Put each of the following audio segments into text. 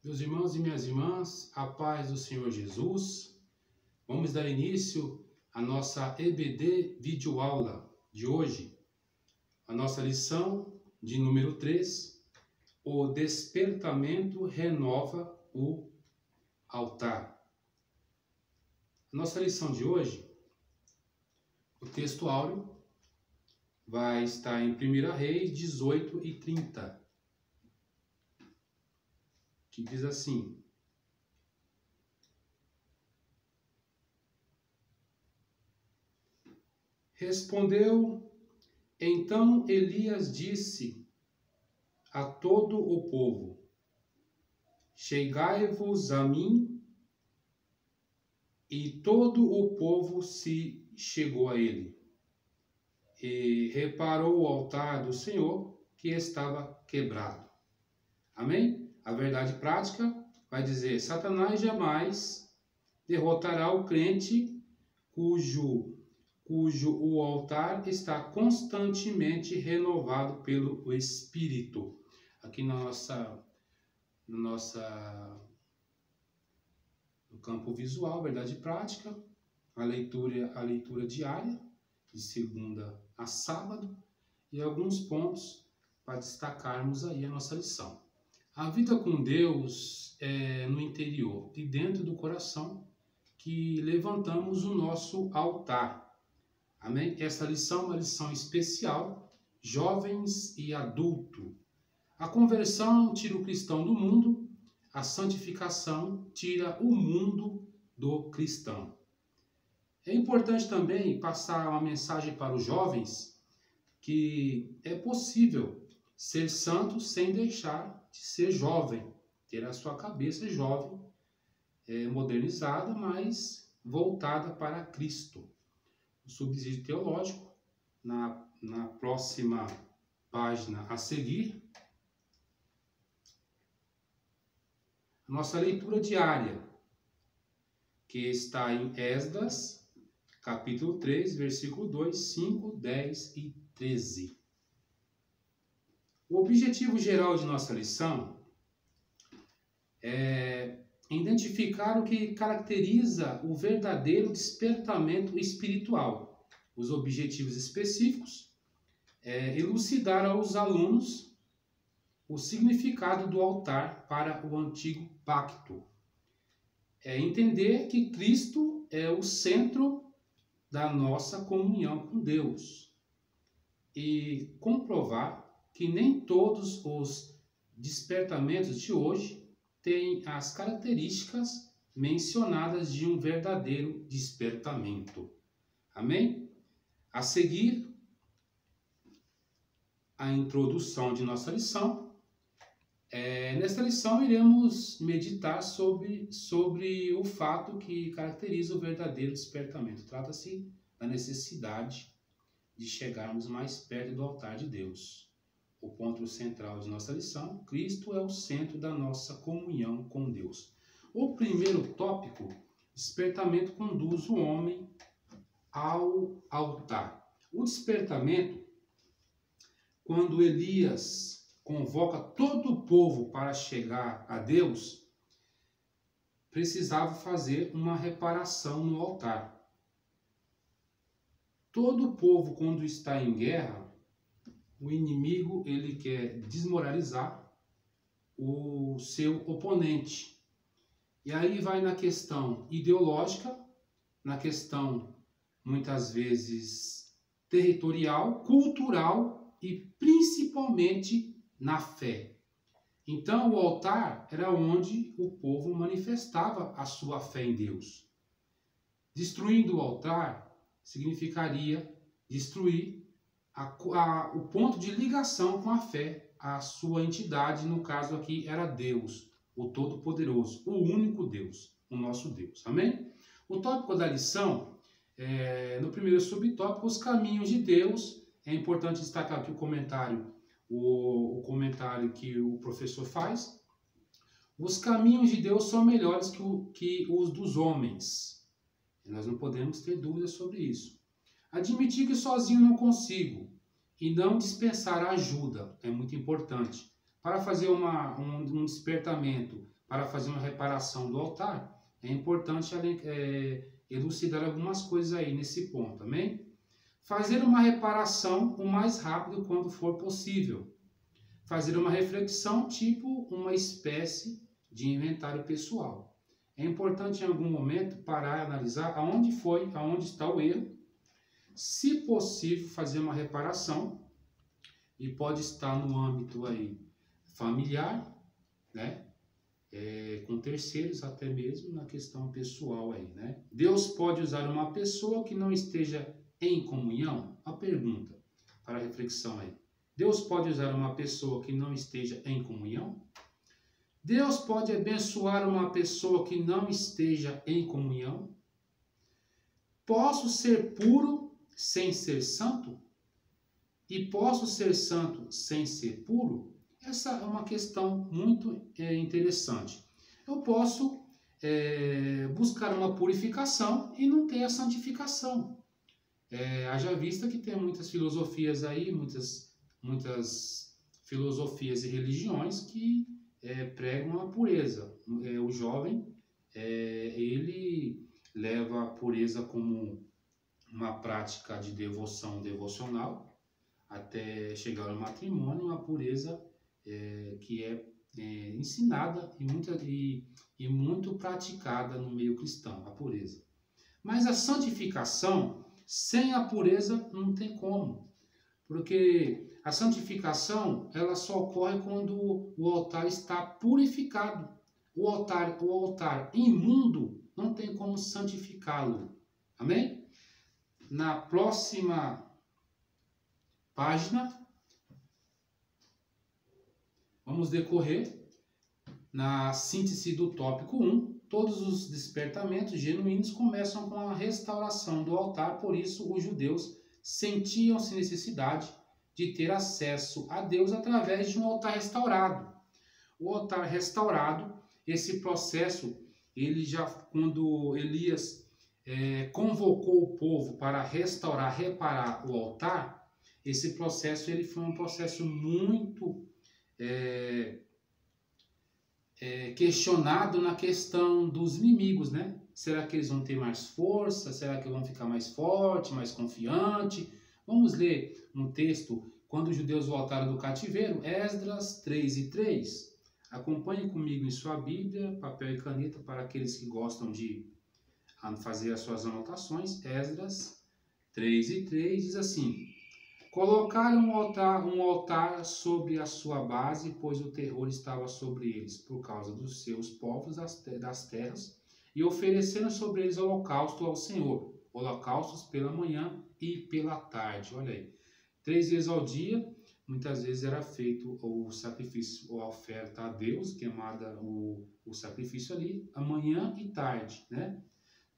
Meus irmãos e minhas irmãs, a paz do Senhor Jesus. Vamos dar início à nossa EBD videoaula de hoje. A nossa lição de número 3, o despertamento renova o altar. A nossa lição de hoje, o texto áureo, vai estar em 1 Reis 18 e 30. Que diz assim: Respondeu então Elias, disse a todo o povo: Chegai-vos a mim. E todo o povo se chegou a ele, e reparou o altar do Senhor que estava quebrado. Amém? A verdade prática vai dizer: Satanás jamais derrotará o crente cujo o altar está constantemente renovado pelo Espírito. Aqui no campo visual, verdade prática, a leitura diária, de segunda a sábado, e alguns pontos para destacarmos aí a nossa lição. A vida com Deus é no interior, de dentro do coração, que levantamos o nosso altar. Amém? Essa lição é uma lição especial, jovens e adulto. A conversão tira o cristão do mundo, a santificação tira o mundo do cristão. É importante também passar uma mensagem para os jovens que é possível ser santo sem deixar de ser jovem, ter a sua cabeça jovem, modernizada, mas voltada para Cristo. O subsídio teológico, na próxima página a seguir. A nossa leitura diária, que está em Esdras, capítulo 3, versículo 2, 5, 10 e 13. O objetivo geral de nossa lição é identificar o que caracteriza o verdadeiro despertamento espiritual. Os objetivos específicos é elucidar aos alunos o significado do altar para o antigo pacto. É entender que Cristo é o centro da nossa comunhão com Deus e comprovar que nem todos os despertamentos de hoje têm as características mencionadas de um verdadeiro despertamento. Amém? A seguir, a introdução de nossa lição. Nesta lição, iremos meditar sobre o fato que caracteriza o verdadeiro despertamento. Trata-se da necessidade de chegarmos mais perto do altar de Deus. O ponto central de nossa lição: Cristo é o centro da nossa comunhão com Deus. O primeiro tópico: despertamento conduz o homem ao altar. O despertamento, quando Elias convoca todo o povo para chegar a Deus, precisava fazer uma reparação no altar. Todo o povo, quando está em guerra, o inimigo ele quer desmoralizar o seu oponente. E aí vai na questão ideológica, na questão muitas vezes territorial, cultural e principalmente na fé. Então o altar era onde o povo manifestava a sua fé em Deus. Destruindo o altar significaria destruir o ponto de ligação com a fé, a sua entidade, no caso aqui era Deus, o Todo-Poderoso, o único Deus, o nosso Deus. Amém? O tópico da lição, no primeiro subtópico, os caminhos de Deus. É importante destacar aqui o comentário que o professor faz. Os caminhos de Deus são melhores que os dos homens. Nós não podemos ter dúvidas sobre isso. Admitir que sozinho não consigo e não dispensar a ajuda é muito importante. Para fazer um despertamento, para fazer uma reparação do altar, é importante elucidar algumas coisas aí nesse ponto, amém? Fazer uma reparação o mais rápido quando for possível. Fazer uma reflexão, tipo uma espécie de inventário pessoal. É importante em algum momento parar e analisar aonde está o erro. Se possível, fazer uma reparação, e pode estar no âmbito aí familiar, né? Com terceiros, até mesmo na questão pessoal aí, né? Deus pode usar uma pessoa que não esteja em comunhão? A pergunta para reflexão aí. Deus pode usar uma pessoa que não esteja em comunhão? Deus pode abençoar uma pessoa que não esteja em comunhão? Posso ser puro sem ser santo? E posso ser santo sem ser puro? Essa é uma questão muito interessante. Eu posso buscar uma purificação e não ter a santificação. Haja vista que tem muitas filosofias aí, muitas filosofias e religiões que pregam a pureza. O jovem, ele leva a pureza como uma prática de devocional, até chegar ao matrimônio, uma pureza que é ensinada e muito praticada no meio cristão, a pureza. Mas a santificação, sem a pureza, não tem como. Porque a santificação, ela só ocorre quando o altar está purificado. O altar imundo não tem como santificá-lo. Amém? Na próxima página, vamos decorrer na síntese do tópico 1. Todos os despertamentos genuínos começam com a restauração do altar, por isso os judeus sentiam-se necessidade de ter acesso a Deus através de um altar restaurado. O altar restaurado, esse processo, quando Elias convocou o povo para reparar o altar, esse processo ele foi um processo muito questionado na questão dos inimigos, né? Será que eles vão ter mais força? Será que vão ficar mais forte, mais confiante? Vamos ler um texto, quando os judeus voltaram do cativeiro, Esdras 3:3. Acompanhe comigo em sua Bíblia, papel e caneta, para aqueles que gostam de fazer as suas anotações. Esdras 3:3 diz assim: colocaram um altar sobre a sua base, pois o terror estava sobre eles por causa dos seus povos das terras, e ofereceram sobre eles holocausto ao Senhor, holocaustos pela manhã e pela tarde. Olha aí, 3 vezes ao dia, muitas vezes era feito o sacrifício, ou a oferta a Deus, queimada o sacrifício ali, amanhã e tarde, né?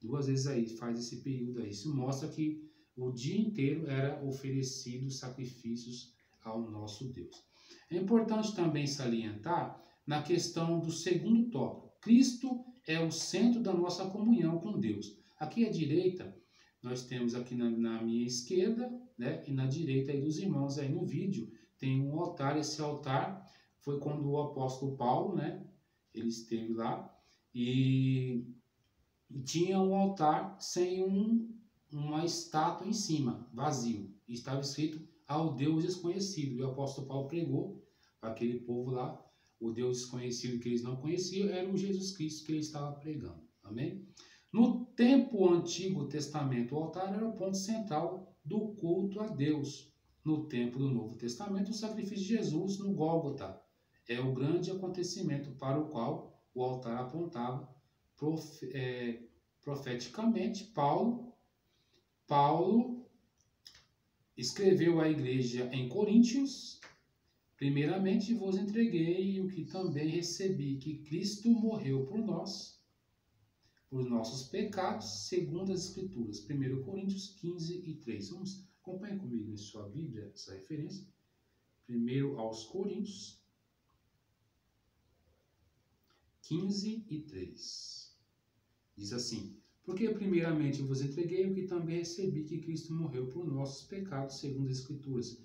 2 vezes aí, faz esse período aí. Isso mostra que o dia inteiro era oferecido sacrifícios ao nosso Deus. É importante também salientar na questão do segundo tópico. Cristo é o centro da nossa comunhão com Deus. Aqui à direita, nós temos aqui na minha esquerda, né, e na direita aí dos irmãos aí no vídeo, tem um altar. Esse altar foi quando o apóstolo Paulo, né, ele esteve lá e tinha um altar sem uma estátua em cima, vazio. E estava escrito ao Deus desconhecido. E o apóstolo Paulo pregou para aquele povo lá, o Deus desconhecido que eles não conheciam era o Jesus Cristo que ele estava pregando. Amém? No tempo Antigo Testamento, o altar era o ponto central do culto a Deus. No tempo do Novo Testamento, o sacrifício de Jesus no Gólgota é o grande acontecimento para o qual o altar apontava. Profeticamente, Paulo escreveu à igreja em Coríntios: primeiramente vos entreguei o que também recebi, que Cristo morreu por nós, por nossos pecados, segundo as Escrituras. 1 Coríntios 15:3. Vamos, acompanhe comigo em sua Bíblia essa referência. 1 aos Coríntios 15:3. Diz assim: porque primeiramente vos entreguei o que também recebi, que Cristo morreu por nossos pecados, segundo as Escrituras,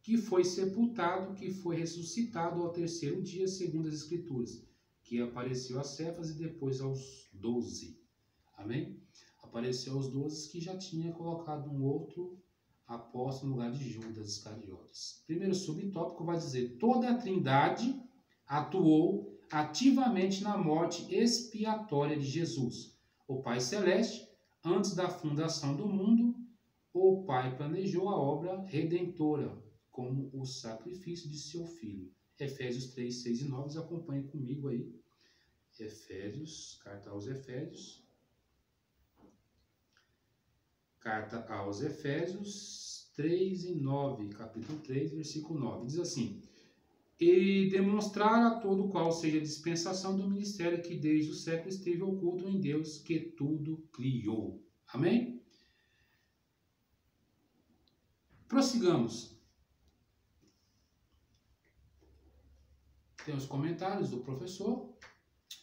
que foi sepultado, que foi ressuscitado ao terceiro dia, segundo as Escrituras, que apareceu a Cefas e depois aos 12. Amém? Apareceu aos 12 que já tinha colocado um outro apóstolo no lugar de Judas Iscariotes. Primeiro subtópico vai dizer: toda a Trindade atuou ativamente na morte expiatória de Jesus. O Pai Celeste, antes da fundação do mundo, o Pai planejou a obra redentora, como o sacrifício de seu Filho. Efésios 3, 6 e 9, acompanhem comigo aí. Efésios, carta aos Efésios. Carta aos Efésios 3 e 9, capítulo 3, versículo 9. Diz assim: e demonstrar a todo qual seja a dispensação do ministério que desde o século esteve oculto em Deus, que tudo criou. Amém? Prossigamos. Tem os comentários do professor.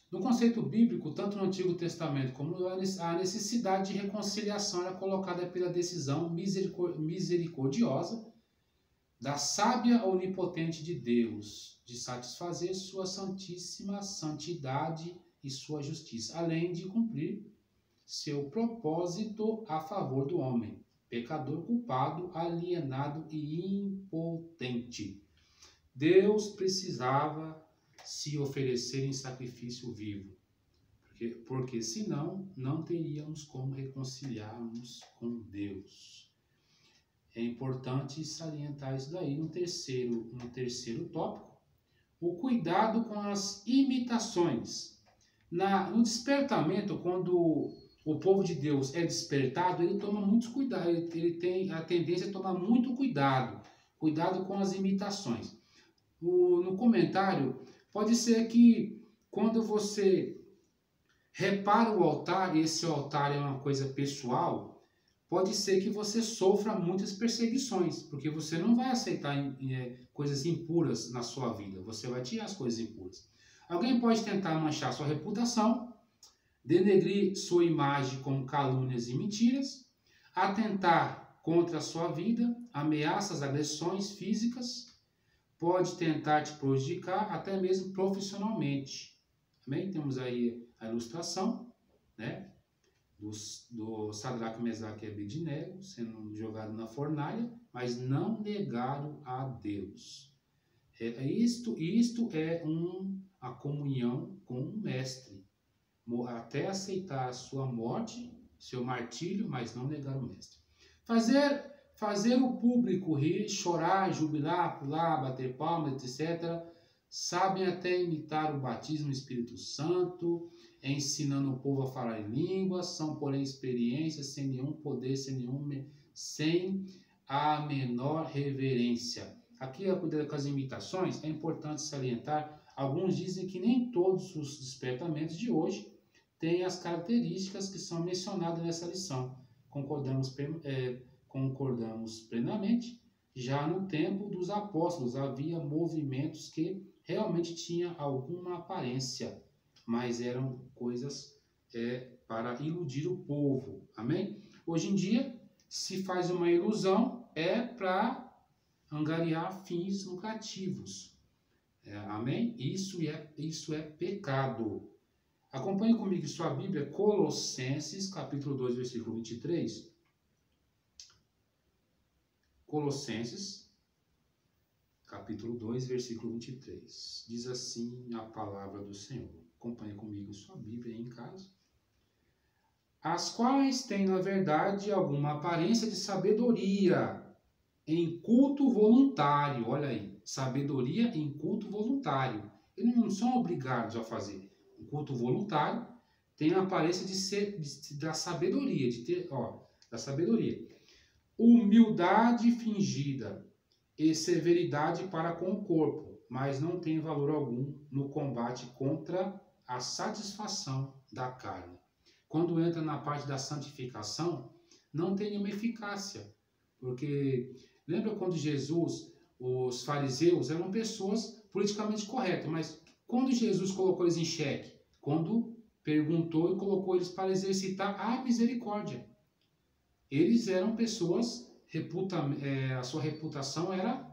No conceito bíblico, tanto no Antigo Testamento como no Novo, a necessidade de reconciliação era colocada pela decisão misericordiosa da sábia onipotente de Deus, de satisfazer sua santíssima santidade e sua justiça, além de cumprir seu propósito a favor do homem, pecador culpado, alienado e impotente. Deus precisava se oferecer em sacrifício vivo, porque senão não teríamos como reconciliarmos com Deus. É importante salientar isso daí no terceiro tópico, o cuidado com as imitações. No despertamento, quando o povo de Deus é despertado, ele toma muito cuidado, ele tem a tendência a tomar muito cuidado com as imitações. No comentário, pode ser que quando você repara o altar, e esse altar é uma coisa pessoal, pode ser que você sofra muitas perseguições, porque você não vai aceitar coisas impuras na sua vida, você vai tirar as coisas impuras. Alguém pode tentar manchar sua reputação, denegrir sua imagem com calúnias e mentiras, atentar contra a sua vida, ameaças, agressões físicas, pode tentar te prejudicar até mesmo profissionalmente. Também temos aí a ilustração, né, do Sadraque, Mesaque e Abednego sendo jogado na fornalha, mas não negaram a Deus. Isto é a comunhão com o Mestre, até aceitar a sua morte, seu martírio, mas não negar o Mestre. Fazer o público rir, chorar, jubilar, pular, bater palmas, etc. Sabem até imitar o batismo no Espírito Santo, ensinando o povo a falar em línguas, são, porém, experiências sem nenhum poder, sem a menor reverência. Aqui, a cuidar com as imitações, é importante salientar, alguns dizem que nem todos os despertamentos de hoje têm as características que são mencionadas nessa lição. Concordamos plenamente. Já no tempo dos apóstolos havia movimentos que realmente tinham alguma aparência, mas eram coisas para iludir o povo. Amém? Hoje em dia, se faz uma ilusão, para angariar fins lucrativos. Amém? Isso é pecado. Acompanhe comigo em sua Bíblia, Colossenses, capítulo 2, versículo 23. Colossenses, capítulo 2, versículo 23. Diz assim a palavra do Senhor. Acompanhe comigo sua Bíblia aí em casa. As quais têm, na verdade, alguma aparência de sabedoria em culto voluntário. Olha aí, sabedoria em culto voluntário. Eles não são obrigados a fazer. O culto voluntário tem a aparência da sabedoria, da sabedoria. Humildade fingida e severidade para com o corpo, mas não tem valor algum no combate contra a satisfação da carne. Quando entra na parte da santificação, não tem nenhuma eficácia, porque lembra quando Jesus, os fariseus eram pessoas politicamente corretas, mas quando Jesus colocou eles em xeque, quando perguntou e colocou eles para exercitar a misericórdia. Eles eram pessoas, a sua reputação era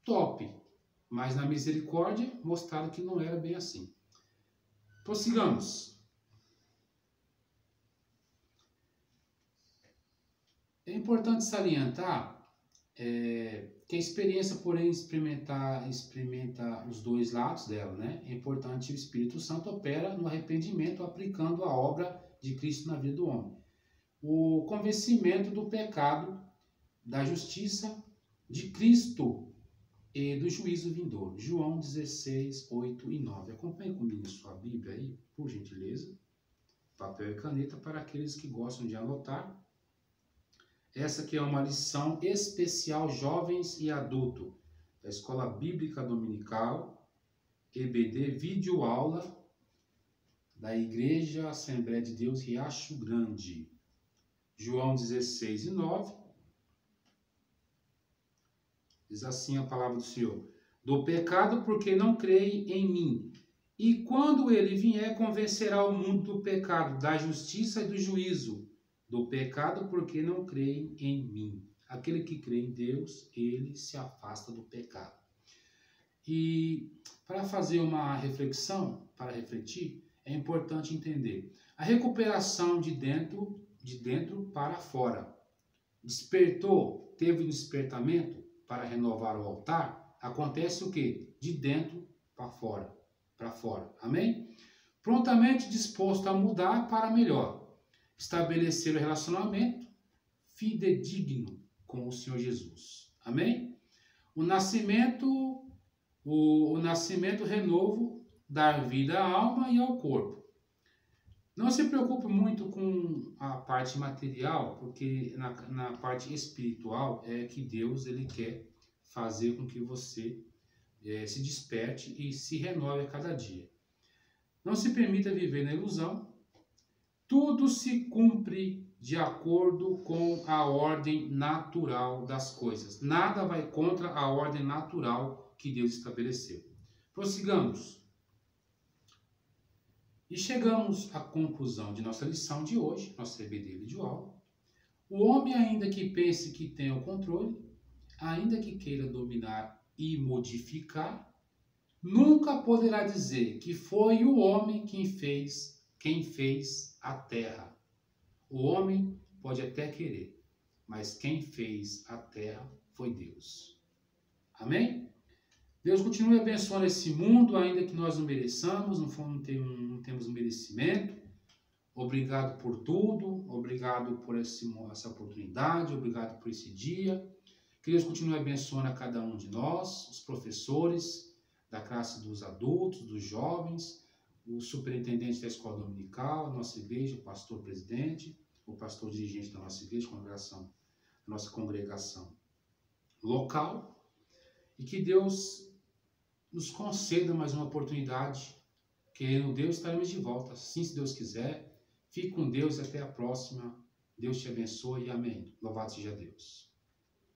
top. mas na misericórdia mostraram que não era bem assim. Prossigamos. É importante salientar que a experiência, porém, experimenta os dois lados dela, né? É importante, o Espírito Santo opera no arrependimento, aplicando a obra de Cristo na vida do homem. O convencimento do pecado, da justiça de Cristo e do juízo vindouro. João 16, 8 e 9. Acompanhe comigo sua Bíblia aí, por gentileza. Papel e caneta para aqueles que gostam de anotar. Essa aqui é uma lição especial jovens e adulto da Escola Bíblica Dominical, EBD, videoaula da Igreja Assembleia de Deus Riacho Grande. João 16 e 9. Diz assim a palavra do Senhor: do pecado, porque não creem em mim. E quando ele vier, convencerá o mundo do pecado, da justiça e do juízo. Do pecado, porque não creem em mim. Aquele que crê em Deus, ele se afasta do pecado. E para fazer uma reflexão, para refletir, é importante entender a recuperação de dentro para fora. Despertou, teve um despertamento para renovar o altar, acontece o quê? De dentro para fora. Amém? Prontamente disposto a mudar para melhor. Estabelecer o relacionamento fidedigno com o Senhor Jesus. Amém? O nascimento, renovo, dar vida à alma e ao corpo. Não se preocupe muito com a parte material, porque na parte espiritual é que Deus ele quer fazer com que você se desperte e se renove a cada dia. Não se permita viver na ilusão. Tudo se cumpre de acordo com a ordem natural das coisas. Nada vai contra a ordem natural que Deus estabeleceu. Prossigamos. E chegamos à conclusão de nossa lição de hoje, nossa EBD videoaula. O homem, ainda que pense que tem o controle, ainda que queira dominar e modificar, nunca poderá dizer que foi o homem quem fez a terra. O homem pode até querer, mas quem fez a terra foi Deus. Amém? Deus continue abençoando esse mundo, ainda que nós não mereçamos, não temos merecimento. Obrigado por tudo, obrigado por essa oportunidade, obrigado por esse dia. Que Deus continue abençoando a cada um de nós, os professores da classe dos adultos, dos jovens, o superintendente da escola dominical, a nossa igreja, o pastor presidente, o pastor dirigente da nossa igreja, nossa congregação local, e que Deus nos conceda mais uma oportunidade, querendo Deus, estaremos de volta, assim se Deus quiser. Fique com Deus e até a próxima. Deus te abençoe. Amém. Louvado seja Deus.